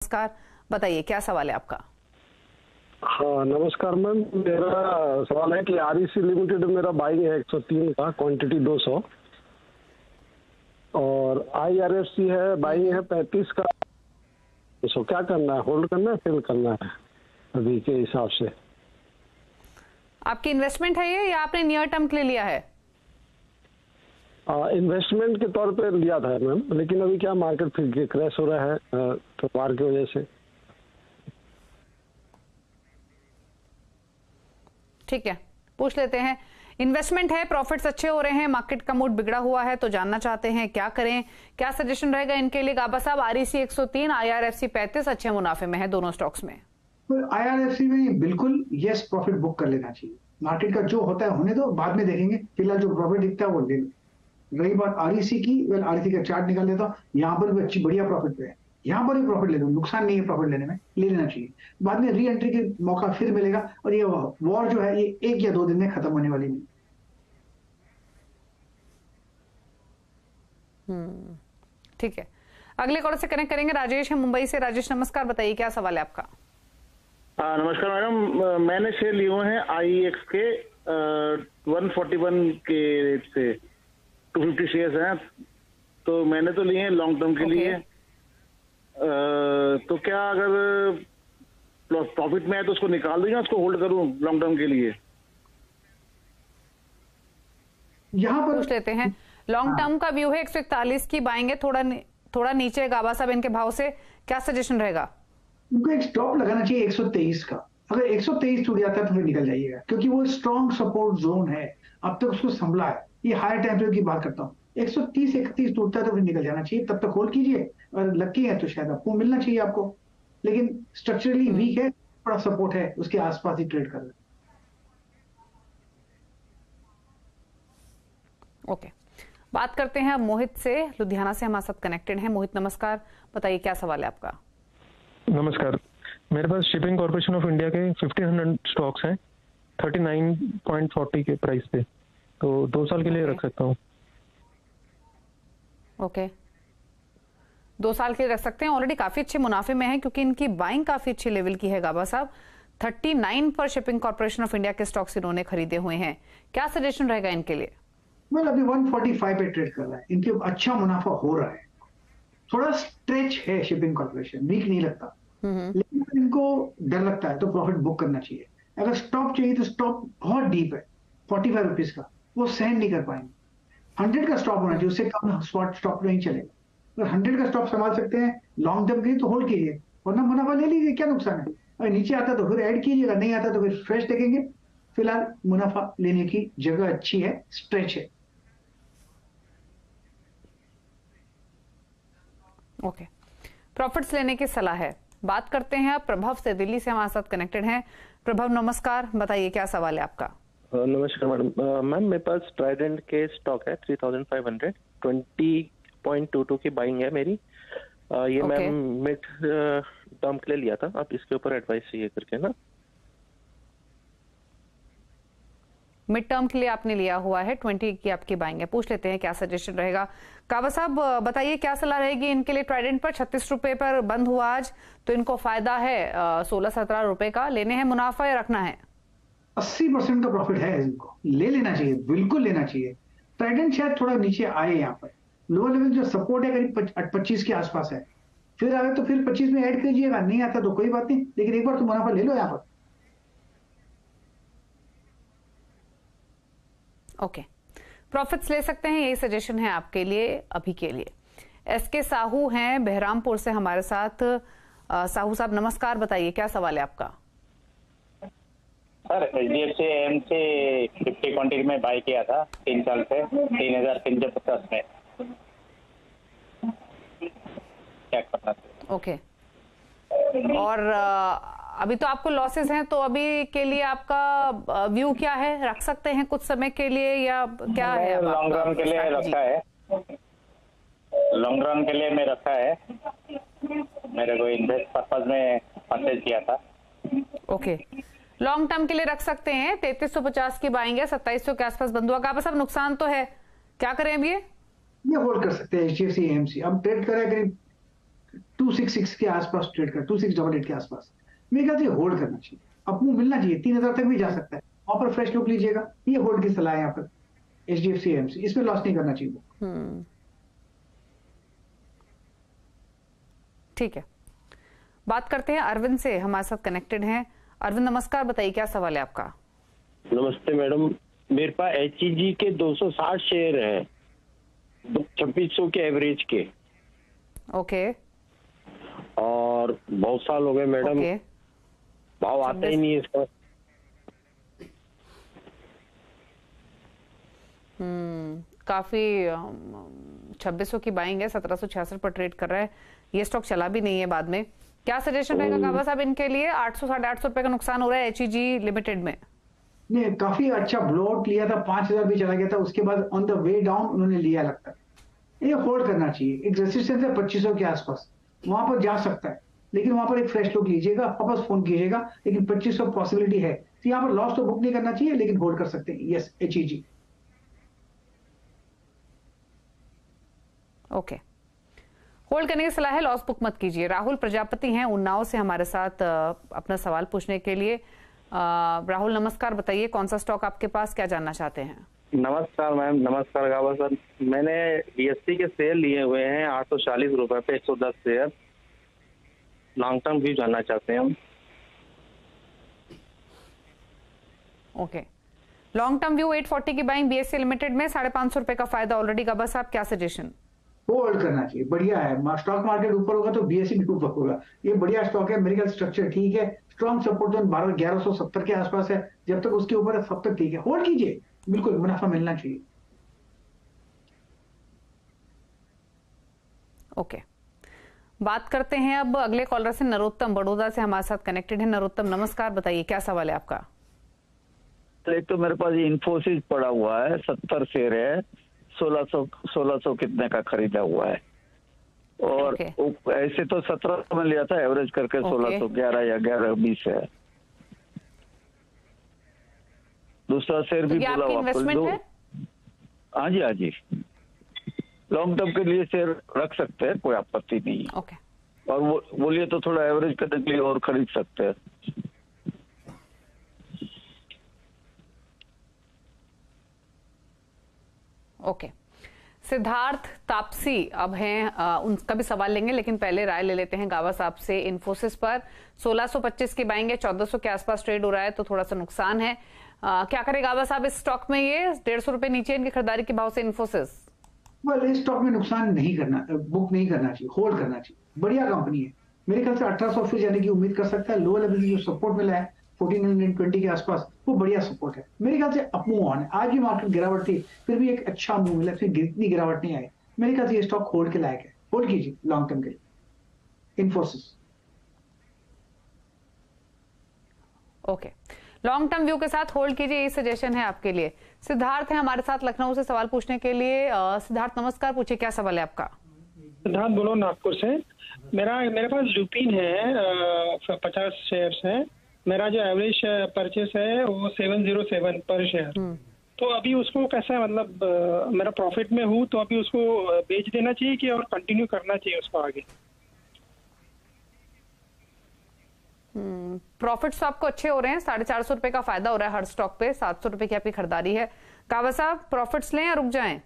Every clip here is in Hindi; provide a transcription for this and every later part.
नमस्कार, बताइए क्या सवाल है आपका। हाँ नमस्कार मैम, मेरा सवाल है कि आरईसी लिमिटेड मेरा बाइंग है 103 का, क्वांटिटी 200, और आईआरएफसी है बाइंग है 35 का। तो क्या करना है, होल्ड करना है, सेल करना है अभी के हिसाब से? आपकी इन्वेस्टमेंट है ये या आपने नियर टर्म के लिए लिया है? इन्वेस्टमेंट के तौर पे लिया था मैम, लेकिन अभी क्या मार्केट फिर क्रैश हो रहा है तो वार की वजह से। ठीक है, पूछ लेते हैं। इन्वेस्टमेंट है, प्रॉफिट्स अच्छे हो रहे हैं, मार्केट का मूड बिगड़ा हुआ है, तो जानना चाहते हैं क्या करें, क्या सजेशन रहेगा इनके लिए? गाबा साहब, आरईसी 103, आईआरएफसी 35 अच्छे मुनाफे में है दोनों स्टॉक्स में। आईआरएफसी में बिल्कुल यस प्रॉफिट बुक कर लेना चाहिए। मार्केट का जो होता है होने दो, बाद में देखेंगे। फिलहाल जो प्रॉफिट दिखता है वो ले लो। रही बात आरईसी की, वेल आरईसी का चार्ट निकाल लेता हूँ, यहाँ पर भी अच्छी बढ़िया प्रॉफिट पे है, यहाँ पर भी प्रॉफिट ले लो, नुकसान नहीं है प्रॉफिट लेने में, ले लेना चाहिए। बाद में री एंट्री के मौका फिर मिलेगा, और ये वॉर जो है ये 1 या 2 दिन में खत्म होने वाली नहीं। ठीक है, अगले कॉलर से कनेक्ट करेंगे। राजेश है मुंबई से। राजेश नमस्कार, बताइए क्या सवाल है आपका। नमस्कार मैडम, मैंने शेयर लिए हुए हैं आईएक्स के 141 के रेट से 250 शेयर्स हैं, तो मैंने तो लिए हैं लॉन्ग टर्म के लिए। तो क्या अगर प्रॉफिट में है तो उसको निकाल दूं या उसको होल्ड करूं लॉन्ग टर्म के लिए? यहाँ पर पूछ लेते हैं। लॉन्ग टर्म का व्यू है 141 की बाएंगे, थोड़ा नीचे गाबा साहब इनके भाव से, क्या सजेशन रहेगा? उनको एक स्टॉप लगाना चाहिए 123 का। अगर 123 टूट जाता है तो फिर निकल जाइएगा, क्योंकि वो स्ट्रॉन्ग सपोर्ट जोन है, अब तक उसको संभला है। ये हायर टेम्परेचर की बात करता हूँ, 130-31 टूटता है तो फिर निकल जाना चाहिए, तब तक होल्ड कीजिए। और लकी है तो शायद आपको मिलना चाहिए आपको, लेकिन स्ट्रक्चरली वीक है, बड़ा सपोर्ट है, उसके आसपास ही ट्रेड कर रहे। ओके, बात करते हैं अब मोहित से, लुधियाना से हमारे साथ कनेक्टेड है। मोहित नमस्कार, बताइए क्या सवाल है आपका। नमस्कार, मेरे पास शिपिंग कॉर्पोरेशन ऑफ इंडिया के 1500 स्टॉक्स हैं 39.40 के प्राइस पे, तो 2 साल के लिए रख सकता हूँ। ओके, 2 साल के लिए रख सकते हैं। ऑलरेडी काफी अच्छे मुनाफे में है, क्योंकि इनकी बाइंग काफी अच्छी लेवल की है। गाबा साहब, 39 पर शिपिंग कॉर्पोरेशन ऑफ इंडिया के स्टॉक्स इन्होंने खरीदे हुए हैं, क्या सजेशन रहेगा इनके लिए? अभी 145 पे ट्रेड कर रहा है, इनके अच्छा मुनाफा हो रहा है। थोड़ा स्ट्रेच है शिपिंग कॉर्पोरेशन, वीक नहीं लगता, लेकिन इनको डर लगता है तो प्रॉफिट बुक करना चाहिए। अगर स्टॉप चाहिए तो स्टॉप बहुत डीप है, 45 रुपीज का, वो सहन नहीं कर पाएंगे। 100 का स्टॉप होना चाहिए, उससे कम स्टॉप नहीं चलेगा। अगर 100 का स्टॉप संभाल सकते हैं लॉन्ग टर्म के लिए तो होल्ड कीजिए, वरना मुनाफा ले लीजिए, क्या नुकसान है। अगर नीचे आता तो फिर ऐड कीजिएगा, नहीं आता तो फिर फ्रेश देखेंगे। फिलहाल मुनाफा लेने की जगह अच्छी है, स्ट्रेच है। ओके, प्रॉफिट्स लेने की सलाह है। बात करते हैं अब प्रभव से, दिल्ली से हमारे साथ कनेक्टेड हैं। प्रभव नमस्कार, बताइए क्या सवाल है आपका। नमस्कार मैडम, मैम मेरे पास ट्राइडेंट के स्टॉक है 3500, 20.22 की बाइंग है मेरी। ये मैम मिड टर्म के लिए लिया था, आप इसके ऊपर एडवाइस चाहिए करके ना। मिड टर्म के लिए आपने लिया हुआ है, 20 की आपकी बाइंग है। पूछ लेते हैं क्या सजेशन रहेगा। काबा साहब, बताइए क्या सलाह रहेगी इनके लिए। ट्राइडेंट पर 36 रुपए पर बंद हुआ आज, तो इनको फायदा है 16-17 रुपए का। लेने हैं मुनाफा या रखना है? 80% का प्रॉफिट है, इनको ले लेना चाहिए, बिल्कुल लेना चाहिए। ट्राइडेंट शायद थोड़ा नीचे आए, यहाँ पर लोअर लेवल जो सपोर्ट है करीब 25 के आसपास है। फिर आए तो फिर 25 में ऐड कीजिएगा, नहीं आता तो कोई बात नहीं, लेकिन एक बार तो मुनाफा ले लो यहाँ पर। ओके, प्रॉफिट्स ले सकते हैं, यही सजेशन है आपके लिए अभी के लिए। एसके साहू हैं बहरामपुर से हमारे साथ। साहू साहब नमस्कार, बताइए क्या सवाल है आपका। सर, एचडीएफसी एम से 50 क्वांटिटी में बाय किया था 3 साल से 3350 में, क्या करना चाहिए? ओके, और अभी तो आपको लॉसेस हैं, तो अभी के लिए आपका व्यू क्या है? रख सकते हैं कुछ समय के लिए या क्या है? लॉन्ग रन के लिए रखा है, लॉन्ग रन के लिए मैं रखा है, मेरे को इन्वेस्ट पर्पज में परचेज किया था। ओके, लॉन्ग टर्म के लिए रख सकते हैं। 3350 की बाइंग है, 2700 के आसपास बंद हुआ। आप सब नुकसान तो है, क्या करें अब? ये होल्ड कर सकते हैं एचडीएफसी एएमसी। अब ट्रेड करें करीब 266 के आसपास ट्रेड कर, 2688 के आसपास मेरे ख्याल से होल्ड करना चाहिए, अपमूव मिलना चाहिए, 3000 तक भी जा सकता है, वहां पर फ्रेश लुक लीजिएगा। ये होल्ड की सलाह है यहाँ पर HDFC AMC, इसमें लॉस नहीं करना चाहिए। ठीक है, बात करते हैं अरविंद से, हमारे साथ कनेक्टेड हैं। अरविंद नमस्कार, बताइए क्या सवाल है आपका। नमस्ते मैडम, मेरे पास HEG के 260 शेयर हैं, 2600 के एवरेज के। ओके। और बहुत साल हो गए मैडम, भाव आता ही नहीं है इसका। काफी 2600 की बाइंग है, 1766 पर ट्रेड कर रहा है, ये स्टॉक चला भी नहीं है बाद में। क्या सजेशन रहेगा काबा साहब इनके लिए? 800 साढ़े 800 रुपए का नुकसान हो रहा है HEG लिमिटेड में। नहीं, काफी अच्छा ब्लोआउट लिया था, 5000 भी चला गया था, उसके बाद ऑन द वे डाउन उन्होंने लिया, लगता है ये होल्ड करना चाहिए। एक रेसिस्टेंस है 2500 के आसपास, वहां पर जा सकता है, लेकिन वहां पर एक फ्रेश लुक लीजिएगा, वापस फोन कीजिएगा, लेकिन 2500 पॉसिबिलिटी है, तो यहाँ पर लॉस तो बुक नहीं करना चाहिए, लेकिन होल्ड कर सकते हैं। Yes, HEG। ओके, होल्ड करने की सलाह है, लॉस बुक मत कीजिए। राहुल प्रजापति हैं उन्नाव से हमारे साथ अपना सवाल पूछने के लिए। राहुल नमस्कार, बताइए कौन सा स्टॉक आपके पास, क्या जानना चाहते हैं? नमस्कार मैम। नमस्कार गावा सर, मैंने BSE के शेयर लिए हुए हैं 840 रुपए पे, 110 शेयर। लॉन्ग टर्म व्यू जानना चाहते हैं हम। ओके, लॉन्ग टर्म व्यू 840 की बाइंग BSE लिमिटेड में, 550 रुपए का फायदा ऑलरेडी। गाबा साहब क्या सजेशन? होल्ड करना चाहिए, बढ़िया है। स्टॉक मार्केट ऊपर होगा तो BSE भी ऊपर होगा, ये बढ़िया स्टॉक है। मेरे ख्याल स्ट्रक्चर ठीक है, स्ट्रॉन्ग सपोर्ट जोन 1170 के आसपास है, जब तक उसके ऊपर है तब तक ठीक है, होल्ड कीजिए, बिल्कुल मुनाफा मिलना चाहिए। ओके, बात करते हैं अब अगले कॉलर से, नरोत्तम बड़ौदा से हमारे साथ कनेक्टेड है। नरोत्तम नमस्कार, बताइए क्या सवाल है आपका? एक तो मेरे पास इन्फोसिस पड़ा हुआ है, 70 शेयर है, 1600 कितने का खरीदा हुआ है, और ऐसे तो 1700 में लिया था, एवरेज करके 1611 या 1120 है। दूसरा शेयर भी बोला वापस दो। हाँ जी, हाँ जी, लॉन्ग टर्म के लिए शेयर रख सकते हैं, कोई आपत्ति नहीं है। ओके, और वो बोलिए तो थोड़ा एवरेज करने के लिए और खरीद सकते हैं। ओके, सिद्धार्थ तापसी अब हैं, उनका भी सवाल लेंगे, लेकिन पहले राय ले लेते हैं गावा साहब से। इन्फोसिस पर 1625 की बाइंग है, 1400 के आसपास ट्रेड हो रहा है, तो थोड़ा सा नुकसान है। क्या करे गावा साहब इस स्टॉक में? ये 150 रुपए नीचे इनकी खरीदारी के भाव से इन्फोसिस। इस स्टॉक में नुकसान नहीं करना, बुक नहीं करना चाहिए, होल्ड करना चाहिए, बढ़िया कंपनी है। मेरे ख्याल से 1800 फिर जाने की उम्मीद कर सकता है। लोअर लेवल की जो सपोर्ट मिला है 1420 के आसपास, वो बढ़िया सपोर्ट है। मेरे ख्याल से अप मूव ऑन है। आज भी मार्केट गिरावट थी, फिर भी एक अच्छा मूव मिला, फिर इतनी गिरावट नहीं आई। मेरे ख्याल से ये स्टॉक होल्ड के लायक है, होल्ड कीजिए लॉन्ग टर्म के लिए। Infosys. Okay, long term view के साथ होल्ड कीजिए, ये सजेशन है आपके लिए। सिद्धार्थ है हमारे साथ लखनऊ से सवाल पूछने के लिए। सिद्धार्थ नमस्कार, पूछिए क्या सवाल है आपका? सिद्धार्थ बोलो, नागपुर से। मेरे पास लुपिन है, 50 शेयर्स है। मेरा जो एवरेज परचेस है वो 707 पर शेयर। तो अभी उसको कैसा, मतलब मेरा प्रॉफिट में हूँ, तो अभी उसको बेच देना चाहिए कि और कंटिन्यू करना चाहिए उसको आगे? प्रॉफिट्स तो आपको अच्छे हो रहे हैं, 450 रुपए का फायदा हो रहा है हर स्टॉक पे, 700 रुपए की आपकी खरीदारी है। कावा साहब प्रॉफिट्स लें या रुक जाएं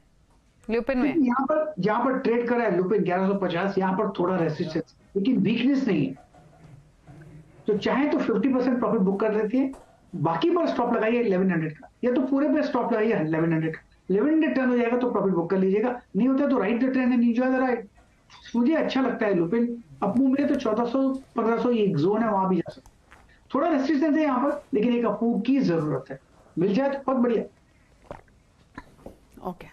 लुपिन में? यहाँ पर ट्रेड कर रहा है लुपिन 1150, यहाँ पर थोड़ा रेसिस्टेंस, लेकिन वीकनेस नहीं है, तो चाहे तो 50% प्रॉफिट बुक कर लेते हैं, बाकी पर स्टॉप लगाइए 1100 का, या तो पूरे पे स्टॉप लगाइए 1100 का। 1100 टर्न हो जाएगा तो प्रॉफिट बुक कर लीजिएगा, नहीं होता तो right the trend and enjoy the ride. मुझे अच्छा लगता है लुपिन। अपमूव मिले तो 1400-1500 ये एक जोन है, वहां भी जा सकते। थोड़ा रेस्ट्रिक्शन है यहाँ पर, लेकिन एक अपमूव की जरूरत है, मिल जाए तो बहुत बढ़िया। ओके,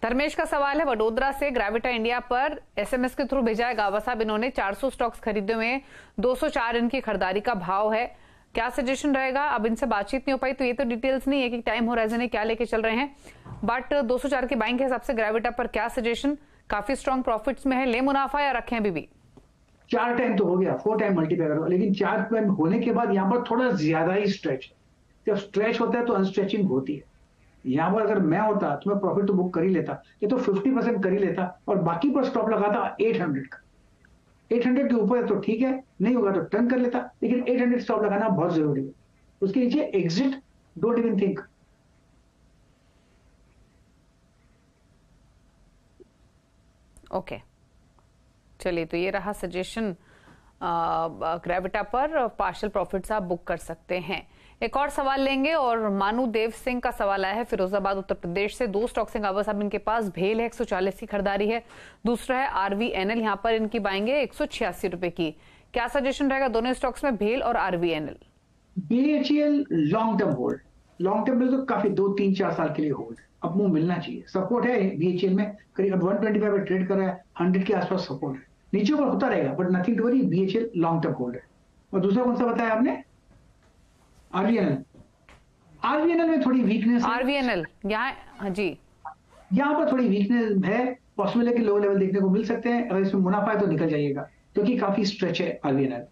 धर्मेश का सवाल है वडोदरा से, ग्रेविटा इंडिया पर SMS के थ्रू भेजा है गावा साहब। इन्होंने 400 स्टॉक्स खरीदे हुए हैं, 204 इनकी खरीदारी का भाव है, क्या सजेशन रहेगा? अब इनसे बातचीत नहीं हो पाई, तो ये तो डिटेल्स नहीं है कि टाइम होराइजन है क्या लेके चल रहे हैं, बट 204 की बाइंग के हिसाब से ग्रेविटा पर क्या सजेशन? काफी स्ट्रॉन्ग प्रॉफिट्स में है, ले मुनाफा या रखें अभी भी? 4 टाइम तो हो गया, 4 टाइम मल्टीप्लाई करो, लेकिन 4 टाइम होने के बाद यहाँ पर थोड़ा ज्यादा ही स्ट्रेच, जब स्ट्रेच होता है तो अनस्ट्रेचिंग होती है, यहाँ पर अगर मैं होता तो मैं प्रॉफिट तो बुक कर ही लेता, ये तो 50% कर ही लेता और बाकी पर स्टॉप लगाता 800 का। 800 के ऊपर तो ठीक है, नहीं होगा तो टर्न कर लेता, लेकिन 800 स्टॉप लगाना बहुत जरूरी है। उसके नीचे exit, don't even think. Okay, चलिए, तो ये रहा सजेशन। ग्रेविटा पर पार्शियल प्रॉफिट्स आप बुक कर सकते हैं। एक और सवाल लेंगे और मानू देव सिंह का सवाल आया है फिरोजाबाद उत्तर प्रदेश से। 2 स्टॉक्स हैं गावा साहब इनके पास। भेल है 140 की खरीदारी है, दूसरा है RVNL, यहाँ पर इनकी बाइंग है 186 रुपए की। क्या सजेशन रहेगा दोनों स्टॉक्स में, भेल और RVNL? BHEL long term hold, long term में तो काफी 2-3-4 साल के लिए होल्ड, अब मुंह मिलना चाहिए। सपोर्ट है BHEL में, करीब 125 पे ट्रेड कर रहा है, 100 के आसपास सपोर्ट है, नीचे ऊपर होता रहेगा but nothing to worry. BHEL long term hold है। और दूसरा कौन सा बताया आपने? RVNL में थोड़ी वीकनेस है। RVNL यहाँ, हाँ जी, यहाँ पर थोड़ी वीकनेस है, पॉसिबल है कि लो लेवल देखने को मिल सकते हैं। अगर इसमें मुनाफा है तो निकल जाइएगा, क्योंकि काफी स्ट्रेच है RVNL।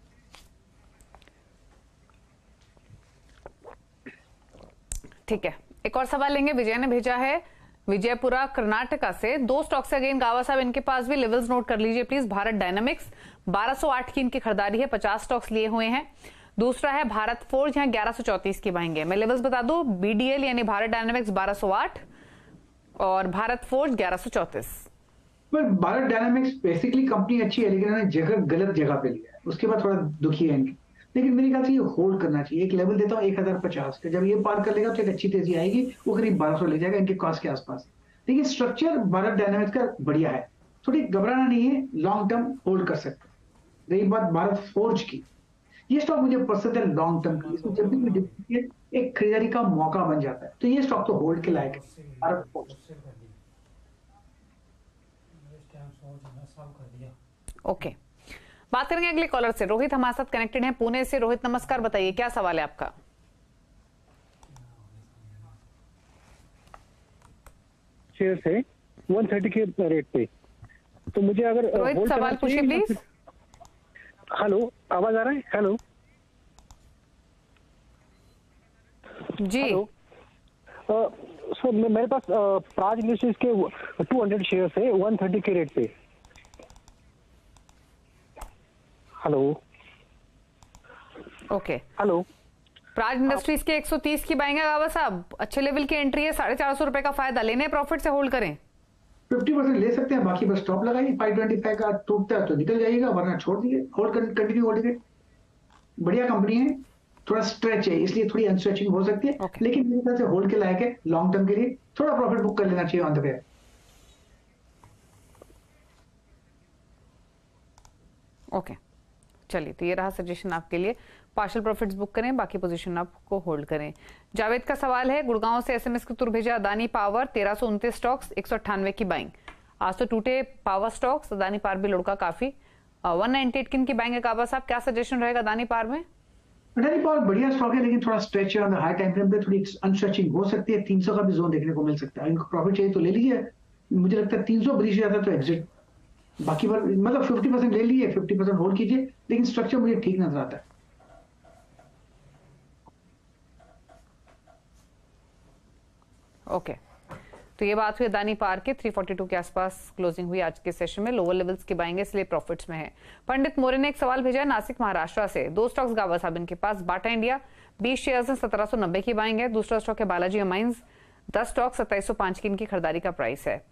ठीक है, एक और सवाल लेंगे। विजय ने भेजा है विजयपुरा कर्नाटका से। 2 स्टॉक्स है अगेन गावा साहब इनके पास भी, लेवल्स नोट कर लीजिए प्लीज। भारत डायनामिक्स 1208 की इनकी खरीदारी है, 50 स्टॉक्स लिए हुए हैं। दूसरा है भारत फोर्ज, यहाँ 1134 की बाइंग है। मैं लेवल्स बता दूं, BDL यानी भारत डायनामिक्स 1208 और भारत फोर्ज 1134। पर भारत डायनामिक्स बेसिकली कंपनी अच्छी है, लेकिन उन्होंने जगह गलत जगह पे लिया है, उसके बाद थोड़ा दुखी है इनकी। लेकिन मेरे ख्याल से ये होल्ड करना चाहिए। एक लेवल देता हूँ 1050 का, जब ये पार कर लेगा तो एक अच्छी तेजी आएगी, वो करीब 1200 ले जाएगा इनके कॉस्ट के आसपास। लेकिन स्ट्रक्चर भारत डायनामिक्स का बढ़िया है, थोड़ी घबराना नहीं है, लॉन्ग टर्म होल्ड कर सकते हैं। रही बात भारत फोर्ज की, ये स्टॉक मुझे पसंद है लॉन्ग टर्म की, इसमें जब भी एक खरीदारी का मौका बन जाता है, तो ये स्टॉक तो होल्ड के लायक है भारत फोर्ज। ओके, बात करेंगे अगले कॉलर से। रोहित हमारे साथ कनेक्टेड हैं पुणे से। रोहित नमस्कार, बताइए क्या सवाल है आपका? शेयर है 130 के रेट पे, तो मुझे अगर रोहित सवाल पूछिए प्लीज। हेलो, आवाज आ रहा है? हेलो जी। हेलो, सर मेरे पास प्राज इंडस्ट्रीज के 200 शेयर्स है 130 के रेट पे। Hello, okay, hello, Praj industries के 130 की बाइंग है गावा साहब, अच्छे लेवल की एंट्री है, 450 रुपए का फायदा लेने, प्रॉफिट से होल्ड करें। 50% ले सकते हैं, बाकी बस स्टॉप लगाइए। 525 का टूटता है तो निकल जाइएगा, वरना छोड़ दीजिए, होल्ड कंटिन्यू होल्ड करिए। बढ़िया कंपनी है, थोड़ा स्ट्रेच है इसलिए थोड़ी अनस्ट्रेचिंग हो सकती है, लेकिन मेरे ख्याल से होल्ड के लायक है लॉन्ग टर्म के लिए। थोड़ा प्रॉफिट बुक कर लेना चाहिए ऑन द वे। ओके, चलिए, तो ये रहा सजेशन आपके लिए। पार्शियल प्रॉफिट्स बुक करें, बाकी पोजीशन आपको होल्ड करें। जावेद का सवाल है, गुड़गांव से SMS के थ्रू भेजा। अदानी पावर 1329 स्टॉक्स, 198 की बाइंग। आज तो टूटे पावर स्टॉक्स, अदानी पावर भी लुढ़का काफी। 198 की इनकी बाइंग है काबा साहब, क्या सजेशन रहेगा अदानी पावर में? अदानी पावर बढ़िया स्टॉक है, लेकिन थोड़ा स्ट्रेच है, हाई टाइम फ्रेम पे थोड़ी अनस्ट्रेचिंग हो सकती है। 300 का भी जोन देखने को मिल सकता है। इनको प्रॉफिट चाहिए तो ले लीजिए, मुझे लगता है 300 ब्रीच जाता है तो एग्जिट। बाकी पर मतलब 50% ले लीजिए, 50% होल्ड कीजिए, लेकिन स्ट्रक्चर मुझे ठीक नजर आता है। ओके, तो ये बात हुई अदानी पावर के। 342 के आसपास क्लोजिंग हुई आज के सेशन में, लोअर लेवल्स की बाइंग है इसलिए प्रॉफिट्स में है। पंडित मोरे ने एक सवाल भेजा है नासिक महाराष्ट्र से। 2 स्टॉक्स गावा साहब इनके पास। बाटा इंडिया 20 शेयर्स हैं, 1790 की बाइंग है। दूसरा स्टॉक है बालाजी अमाइंस, 10 स्टॉक 2705 की इनकी खरीदारी का प्राइस है।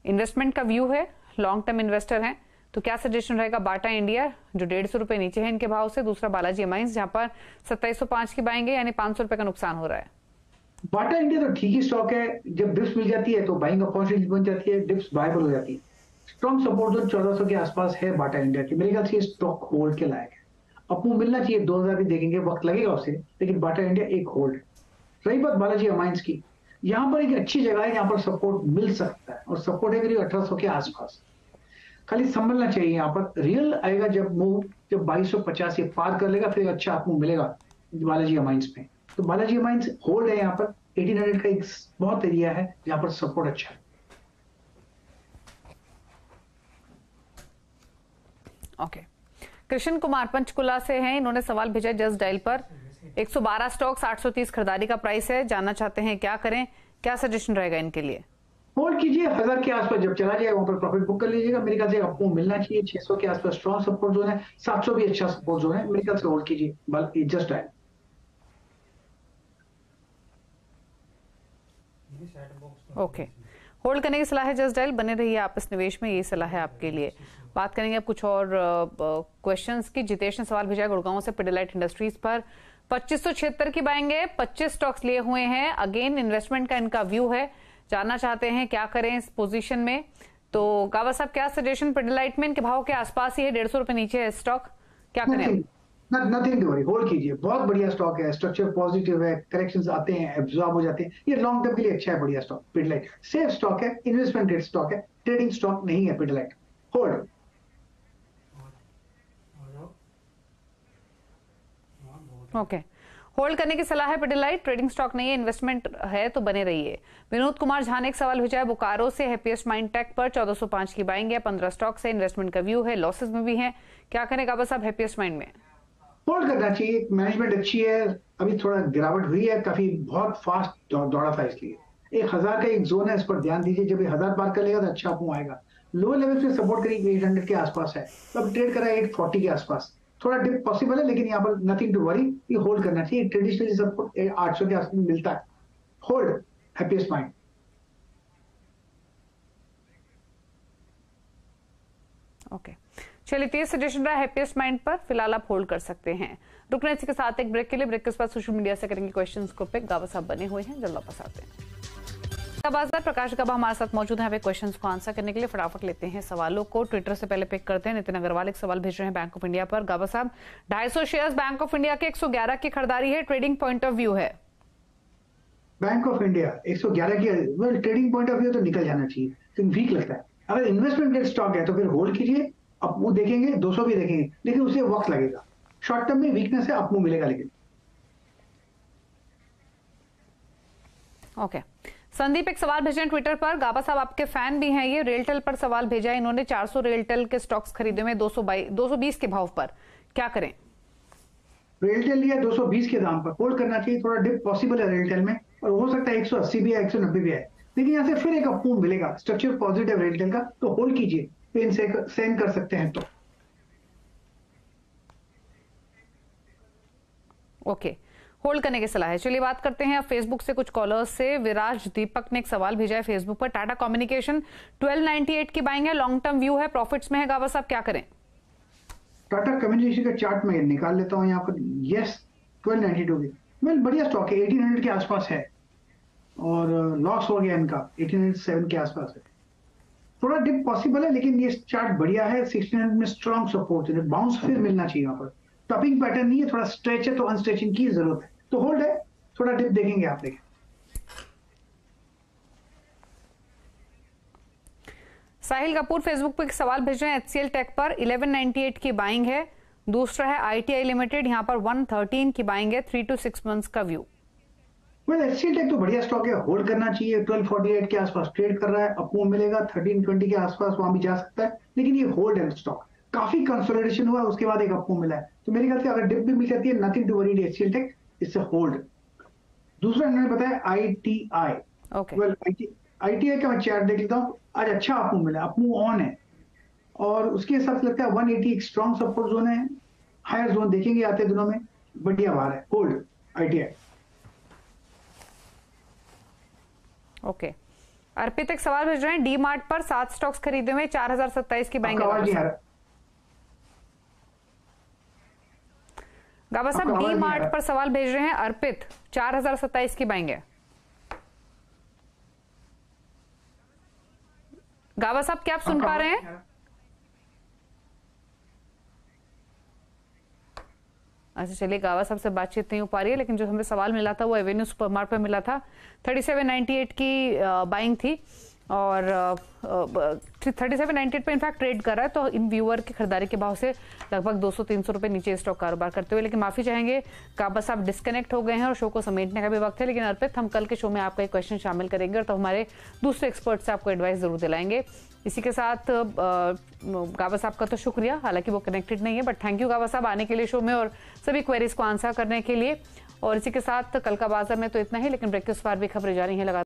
इन्वेस्टमेंट का व्यू है, लॉन्ग टर्म इन्वेस्टर हैं, तो क्या सजेशन रहेगा? बाटा इंडिया जो 150 रुपए नीचे है इनके भाव से, दूसरा बालाजी अमाइंस जहां पर 2705 की बाइंग है, यानी 500 रुपए का नुकसान हो रहा है। बाटा इंडिया तो ठीक ही स्टॉक है, जब डिप्स मिल जाती है तो बाइंग अपॉर्चुनिटी बन जाती है, डिप्स बायबल हो जाती है। स्ट्रॉन्ग सपोर्ट जोन 1400 के आसपास है बाटा इंडिया की, मेरे ख्याल से स्टॉक होल्ड के लायक है। अपू मिलना चाहिए, 2000 भी देखेंगे, वक्त लगेगा उसे, लेकिन बाटा इंडिया एक होल्ड। रही बात बालाजी अमाइंस की, यहाँ पर एक अच्छी जगह है, यहाँ पर सपोर्ट मिल सकता है, और सपोर्ट है करीब 1800 के आसपास। खाली संभलना चाहिए, यहाँ पर रियल आएगा जब मूव, जब 2250 ये पार कर लेगा, फिर अच्छा आपको मिलेगा बालाजी अमाइंस में। तो बालाजी अमाइंस होल्ड है, यहाँ पर 1800 का एक बहुत एरिया है जहां पर सपोर्ट अच्छा है। ओके, कृष्ण कुमार पंचकुला से हैं, इन्होंने सवाल भेजा जस्ट डायल पर। 112 स्टॉक्स, 830 खरीदारी का प्राइस है, जानना चाहते हैं क्या करें, क्या सजेशन रहेगा इनके लिए? होल्ड कीजिए, 1000 के आसपास जब चला जाए वहां पर प्रॉफिट बुक कर लीजिएगा। मेरे ख्याल से आपको मिलना चाहिए 600 के आसपास स्ट्रॉन्ग सपोर्ट जोन है, 700 भी अच्छा सपोर्ट जोन है, मेरे ख्याल से होल्ड कीजिए, बल्कि जस्ट है। ओके, होल्ड करने की सलाह है जस्ट डायल, बने रहिए आप इस निवेश में, ये सलाह है आपके लिए। बात करेंगे अब कुछ और क्वेश्चंस की। जितेश ने सवाल भेजा गुड़गांव से पिडिलाइट इंडस्ट्रीज पर 2576 की बाइंग है, 25 स्टॉक्स लिए हुए हैं। अगेन इन्वेस्टमेंट का इनका व्यू है, जानना चाहते हैं क्या करें इस पोजीशन में। तो गावा साहब क्या सजेशन? पिडिलाइट में इनके भाव के आसपास ही है, 150 रुपए नीचे है स्टॉक, क्या करें? नथिंग टू वरी, होल्ड कीजिए, बहुत बढ़िया स्टॉक है, स्ट्रक्चर पॉजिटिव है, करेक्शंस आते हैं, एब्जॉर्ब हो जाते हैं, ये लॉन्ग टर्म के लिए अच्छा है, बढ़िया स्टॉक पिडिलाइट। सेफ स्टॉक है, इन्वेस्टमेंट ग्रेड स्टॉक है, ट्रेडिंग स्टॉक नहीं है पिडिलाइट, होल्ड। ओके, होल्ड करने की सलाह है पिडिलाइट, ट्रेडिंग स्टॉक नहीं है, इन्वेस्टमेंट है तो बने रहिए। विनोद कुमार झा ने एक सवाल भेजा है बोकारो से, हैप्पीएस्ट माइंड टेक पर 1405 की बाइंग है, 15 स्टॉक से, इन्वेस्टमेंट का व्यू है, लॉसेस में भी है, क्या करें गाबा साहब हैप्पीएस्ट माइंड में? होल्ड करना चाहिए, मैनेजमेंट अच्छी है, अभी थोड़ा गिरावट हुई है, काफी बहुत फास्ट दौड़ा था, इसलिए 1000 का एक जोन है, इस पर ध्यान दीजिए, जब 1000 पार कर लेगा तो अच्छा अप आएगा। लोअर लेवल पे सपोर्ट करिए 800 के आसपास है, तो अब ट्रेड करा है 840 के आसपास, थोड़ा डिप पॉसिबल है, लेकिन यहाँ पर नथिंग टू वरी, ये होल्ड करना चाहिए। ट्रेडिशनली सपोर्ट 800 के आसपास मिलता है, होल्ड हैप्पीएस्ट माइंड। ओके, चलिए 30 सजेशन रहा हैप्पीएस्ट माइंड पर, फिलहाल आप होल्ड कर सकते हैं। रुकना इसी के साथ एक ब्रेक के लिए, ब्रेक के बाद सोशल मीडिया से करेंगे क्वेश्चंस को पिक। गावा साहब बने हुए हैं, जल्द वापस आते हैं। बाजार प्रकाश गबा हमारे साथ मौजूद है क्वेश्चंस को आंसर करने के लिए। फटाफट लेते हैं सवालों को, ट्विटर से पहले पिक करते हैं। नितिन अग्रवाल एक सवाल भेज रहे हैं बैंक ऑफ इंडिया पर। गावा साहब 250 शेयर्स बैंक ऑफ इंडिया के 111 की खरीदारी है, ट्रेडिंग पॉइंट ऑफ व्यू है। बैंक ऑफ इंडिया 111 की ट्रेडिंग पॉइंट ऑफ व्यू तो निकल जाना चाहिए, लेकिन वीक लगता है। अगर इन्वेस्टमेंट ग्रेड स्टॉक है तो फिर होल्ड कीजिए, अपमूव देखेंगे, 200 भी देखेंगे, लेकिन उसे वक्त लगेगा, शॉर्ट टर्म में वीकनेस है, अपमूव मिलेगा। लेकिन ओके, संदीप एक सवाल भेजे ट्विटर पर। गाबा साहब आपके फैन भी हैं, ये रेलटेल पर सवाल भेजा है इन्होंने। 400 रेलटेल के स्टॉक्स खरीदे हुए 220 के भाव पर, क्या करें? रेलटेल लिया 220 के दाम पर, होल्ड करना चाहिए, थोड़ा डिप पॉसिबल है रेलटेल में, और हो सकता है 180 भी है, 190 भी है, लेकिन यहाँ से फिर एक अपमूव मिलेगा, स्ट्रक्चर पॉजिटिव रेलटेल का, तो होल्ड कीजिए, पेन से सेंड कर सकते हैं तो। ओके, होल्ड करने की सलाह है। चलिए बात करते हैं अब फेसबुक से कुछ कॉलर्स से। विराज दीपक ने एक सवाल भेजा है फेसबुक पर। टाटा कम्युनिकेशन 1298 की बाइंग है, लॉन्ग टर्म व्यू है, प्रॉफिट्स में है, गावा साहब क्या करें? टाटा कम्युनिकेशन का चार्ट में निकाल लेता हूं यहाँ पर। यस, 1292 की वेल बढ़िया स्टॉक है, 1800 के आसपास है, और लॉस हो गया इनका 1807 के आसपास है, थोड़ा डिप पॉसिबल है, लेकिन ये चार्ट बढ़िया है। 1600 में स्ट्रॉन्ग सपोर्ट है, बाउंस फिर मिलना चाहिए यहाँ पर। टॉपिंग पैटर्न नहीं है, थोड़ा स्ट्रेच है, तो अनस्ट्रेचिंग की जरूरत है, तो होल्ड है, थोड़ा डिप देखेंगे आप। देखें, साहिल कपूर फेसबुक पर एक सवाल भेज रहे हैं एचसीएल टेक पर। 1198 की बाइंग है। दूसरा है आईटीआई लिमिटेड, यहाँ पर 113 की बाइंग है, 3 to 6 मंथ्स का व्यू। वेल एचसीएल टेक तो बढ़िया स्टॉक है, होल्ड करना चाहिए। 1248 के आसपास ट्रेड कर रहा है, अपमूव मिलेगा, 1320 के आसपास वहां भी जा सकता है, लेकिन ये होल्ड है स्टॉक। काफी कंसोलिडेशन हुआ, उसके बाद एक अपमूव मिला है, तो मेरे ख्याल से अगर डिप भी मिल जाती है, nothing to worry HCL tech, इससे होल्ड। दूसरा इन्होंने बताया आईटीआई। वेल आईटीआई का मैं चार्ट देख लेता हूँ, आज अच्छा अपमूव मिला, अपमूव ऑन है, और उसके हिसाब से लगता है 180 एक स्ट्रॉन्ग सपोर्ट जोन है, हायर जोन देखेंगे आते दिनों में, बढ़िया बाहर है, होल्ड आईटीआई। ओके, अर्पित एक सवाल भेज रहे हैं डी मार्ट पर 7 स्टॉक्स खरीदे हुए, 4027 की बाइंग। गाबा साहब डी मार्ट पर सवाल भेज रहे हैं अर्पित, 4027 की बाइंग है। गाबा साहब क्या आप सुन पा रहे हैं? अच्छा चलिए, गावा साहब से बातचीत नहीं हो पा रही है, लेकिन जो हमें सवाल मिला था वो एवेन्यू सुपरमार्ट पर मिला था। 3798 की बाइंग थी, और 3798 पे इनफैक्ट ट्रेड कर रहा है, तो इन व्यूअर की खरीदारी के भाव से लगभग 200-300 रुपए नीचे स्टॉक कारोबार करते हुए। लेकिन माफी चाहेंगे, गाबा साहब डिस्कनेक्ट हो गए हैं और शो को समेटने का भी वक्त है। लेकिन अर्पित, हम कल के शो में आपका एक क्वेश्चन शामिल करेंगे, और तो हमारे दूसरे एक्सपर्ट से आपको एडवाइस जरूर दिलाएंगे। इसी के साथ गावा साहब का तो शुक्रिया, हालांकि वो कनेक्टेड नहीं है, बट थैंक यू गावा साहब आने के लिए शो में और सभी क्वेरीज को आंसर करने के लिए। और इसी के साथ कल का बाजार में तो इतना ही, लेकिन ब्रेक के उस पार भी खबरें जारी हैं लगातार।